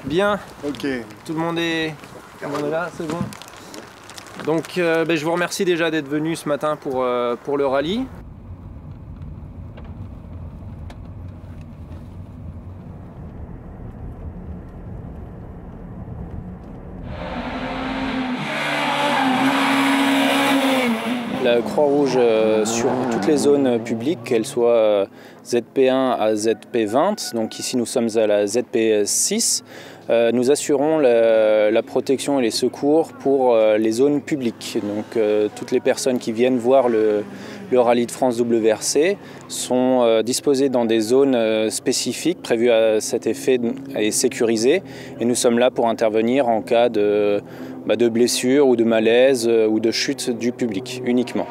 Bien. Ok. Tout le monde est là, c'est bon. Donc je vous remercie déjà d'être venu ce matin pour le rallye. La Croix-Rouge sur toutes les zones publiques, qu'elles soient ZP1 à ZP20, donc ici nous sommes à la ZP6, nous assurons la protection et les secours pour les zones publiques. Donc toutes les personnes qui viennent voir le rallye de France WRC sont disposées dans des zones spécifiques prévues à cet effet et sécurisées, et nous sommes là pour intervenir en cas de blessures ou de malaise ou de chute du public uniquement.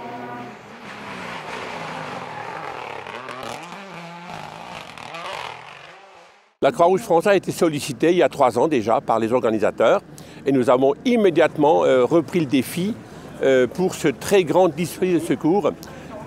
La Croix-Rouge française a été sollicitée il y a 3 ans déjà par les organisateurs et nous avons immédiatement repris le défi pour ce très grand dispositif de secours.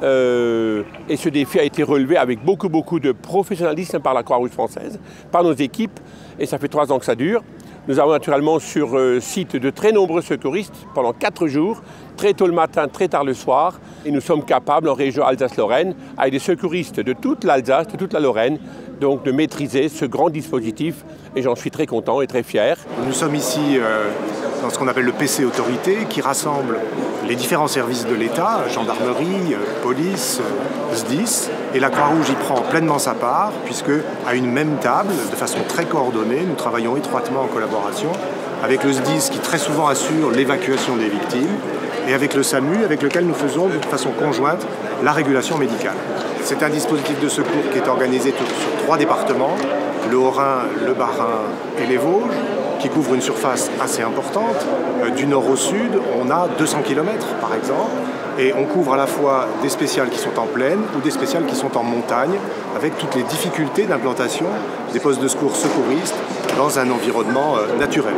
Et ce défi a été relevé avec beaucoup de professionnalisme par la Croix-Rouge française, par nos équipes, et ça fait 3 ans que ça dure. Nous avons naturellement sur site de très nombreux secouristes pendant 4 jours, très tôt le matin, très tard le soir. Et nous sommes capables en région Alsace-Lorraine, avec des secouristes de toute l'Alsace, de toute la Lorraine, donc de maîtriser ce grand dispositif. Et j'en suis très content et très fier. Nous sommes ici dans ce qu'on appelle le PC Autorité, qui rassemble les différents services de l'État, gendarmerie, police, SDIS. Et la Croix-Rouge y prend pleinement sa part, puisque à une même table, de façon très coordonnée, nous travaillons étroitement en collaboration avec le SDIS qui très souvent assure l'évacuation des victimes, et avec le SAMU, avec lequel nous faisons de façon conjointe la régulation médicale. C'est un dispositif de secours qui est organisé sur 3 départements, le Haut-Rhin, le Bas-Rhin et les Vosges, qui couvrent une surface assez importante. Du nord au sud, on a 200 km par exemple, et on couvre à la fois des spéciales qui sont en plaine ou des spéciales qui sont en montagne, avec toutes les difficultés d'implantation des postes de secours secouristes dans un environnement naturel.